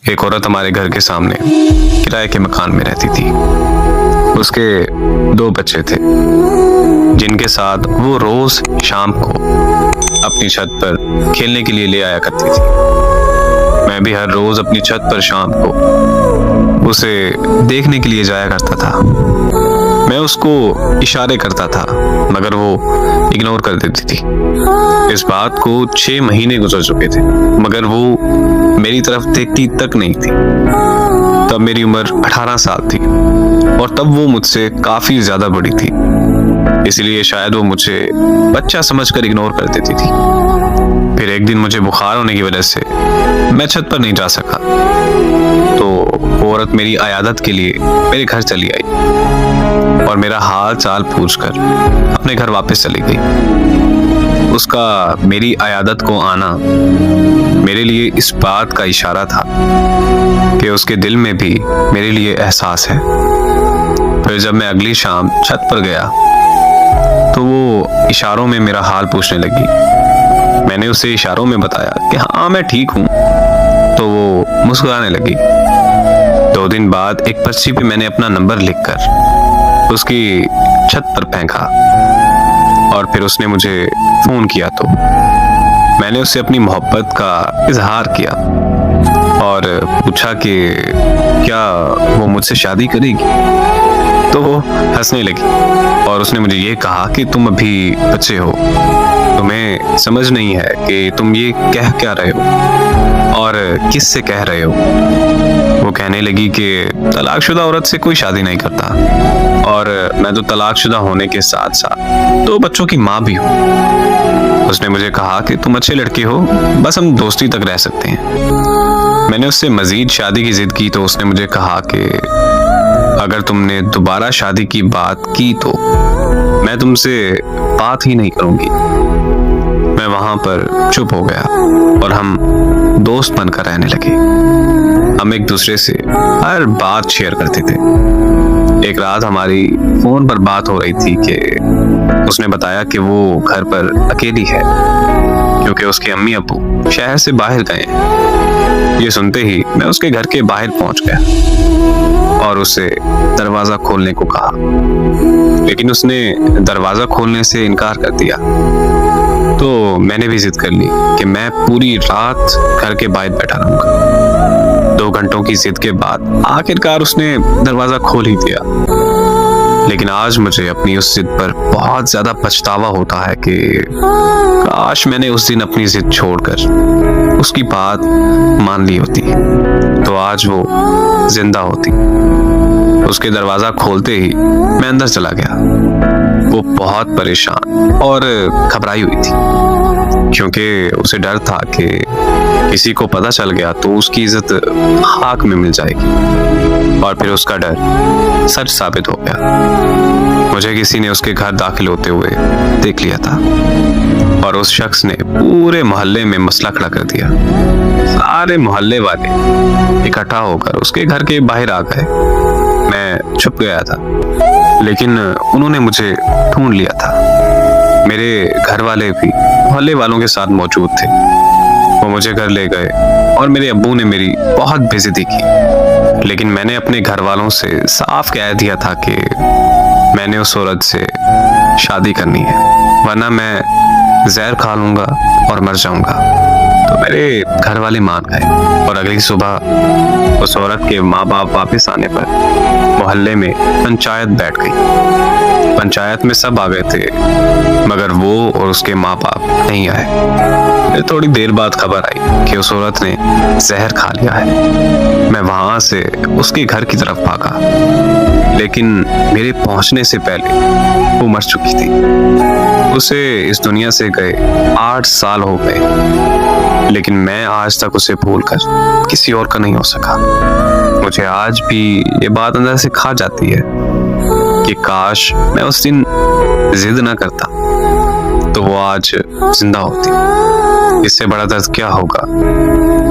एक औरत हमारे घर के सामने किराए के मकान में रहती थी। उसके 2 बच्चे थे जिनके साथ वो रोज शाम को अपनी छत पर खेलने के लिए ले आया करती थी। मैं भी हर रोज अपनी छत पर शाम को उसे देखने के लिए जाया करता था। मैं उसको इशारे करता था मगर वो इग्नोर कर देती थी। इस बात को 6 महीने गुजर चुके थे मगर वो मेरी तरफ देखती तक नहीं थी। तब मेरी उम्र 18 साल थी और तब वो मुझसे काफी ज्यादा बड़ी थी, इसलिए शायद वो मुझे बच्चा समझकर इग्नोर कर देती थी। फिर एक दिन मुझे बुखार होने की वजह से मैं छत पर नहीं जा सका, तो वो औरत मेरी अयादत के लिए मेरे घर चली आई और मेरा हाल चाल पूछकर अपने घर वापस चली गई। उसका मेरी अयादत को आना मेरे लिए इस बात का इशारा था कि उसके दिल में भी मेरे लिए एहसास है। फिर जब मैं अगली शाम छत पर गया तो वो इशारों में मेरा हाल पूछने लगी। मैंने उसे इशारों में बताया कि हाँ मैं ठीक हूँ, तो वो मुस्कुराने लगी। 2 दिन बाद एक पर्ची पे मैंने अपना नंबर लिखकर उसकी छत पर फेंका और फिर उसने मुझे फोन किया तो मैंने उससे अपनी मोहब्बत का इजहार किया और पूछा कि क्या वो मुझसे शादी करेगी। तो वो हंसने लगी और उसने मुझे ये कहा कि तुम अभी बच्चे हो, तुम्हें समझ नहीं है कि तुम ये कह क्या रहे हो और किस से कह रहे हो। वो कहने लगी कि तलाकशुदा औरत से कोई शादी नहीं करता और मैं तो तलाकशुदा होने के साथ साथ 2 बच्चों की माँ भी हूँ। उसने मुझे कहा कि तुम अच्छे लड़के हो, बस हम दोस्ती तक रह सकते हैं। मैंने उससे मजीद शादी की जिद की तो उसने मुझे कहा कि अगर तुमने दोबारा शादी की बात की तो मैं तुमसे बात ही नहीं करूंगी। मैं वहां पर चुप हो गया और हम दोस्त बनकर रहने लगे। हम एक दूसरे से हर बात शेयर करते थे। एक रात हमारी फोन पर बात हो रही थी कि उसने बताया कि वो घर पर अकेली है क्योंकि उसके अम्मी अब्बू शहर से बाहर गए हैं। ये सुनते ही मैं उसके घर के बाहर पहुंच गया और उसे दरवाजा खोलने को कहा, लेकिन उसने दरवाजा खोलने से इनकार कर दिया। तो मैंने भी जिद कर ली कि मैं पूरी रात घर के बाहर बैठा रहूंगा। 2 घंटों की जिद के बाद आखिरकार उसने दरवाजा खोल ही दिया। लेकिन आज मुझे अपनी उस जिद पर बहुत ज्यादा पछतावा होता है कि काश मैंने उस दिन अपनी जिद छोड़कर उसकी बात मान ली होती तो आज वो जिंदा होती। उसके दरवाजा खोलते ही मैं अंदर चला गया। वो बहुत परेशान और घबराई हुई थी क्योंकि उसे डर था कि किसी को पता चल गया तो उसकी इज्जत खाक में मिल जाएगी और फिर उसका डर सच साबित हो गया। मुझे किसी ने उसके घर दाखिल होते हुए देख लिया था और उस शख्स ने पूरे मोहल्ले में मसला खड़ा कर दिया। सारे मोहल्ले वाले इकट्ठा होकर उसके घर के बाहर आ गए। मैं छुप गया था लेकिन उन्होंने मुझे ढूंढ लिया था। मेरे घर वाले भी मोहल्ले वालों के साथ मौजूद थे। वो मुझे घर ले गए और मेरे अब्बू ने मेरी बहुत बेइज्जती की, लेकिन मैंने अपने घर वालों से साफ कह दिया था कि मैंने उस औरत से शादी करनी है वरना मैं जहर खा लूंगा और मर जाऊंगा। तो मेरे घर वाले मान गए और अगली सुबह उस औरत के माँ बाप वापस आने पर मोहल्ले में पंचायत बैठ गई। पंचायत में सब आ गए थे मगर वो और उसके माँ बाप नहीं आए। थोड़ी देर बाद खबर आई कि उस औरत ने जहर खा लिया है। मैं वहां से उसके घर की तरफ भागा, लेकिन मेरे पहुंचने से पहले वो मर चुकी थी। उसे इस दुनिया से गए 8 साल हो गए, लेकिन मैं आज तक उसे भूलकर किसी और का नहीं हो सका। मुझे आज भी ये बात अंदर से खा जाती है कि काश मैं उस दिन जिद ना करता तो वो आज जिंदा होती। इससे बड़ा दर्द क्या होगा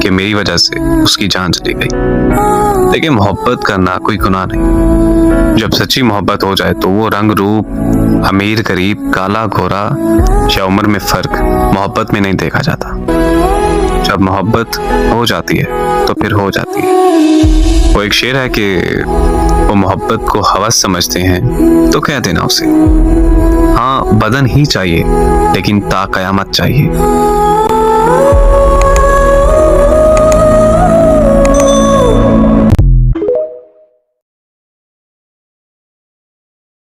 कि मेरी वजह से उसकी जान चली गई। लेकिन मोहब्बत करना कोई गुनाह नहीं। जब सच्ची मोहब्बत हो जाए तो वो रंग रूप, अमीर गरीब, काला घोरा या उम्र में फर्क मोहब्बत में नहीं देखा जाता। जब मोहब्बत हो जाती है तो फिर हो जाती है। वो एक शेर है कि वो मोहब्बत को हवस समझते हैं तो कह देना उसे, हाँ बदन ही चाहिए लेकिन ता कयामत चाहिए।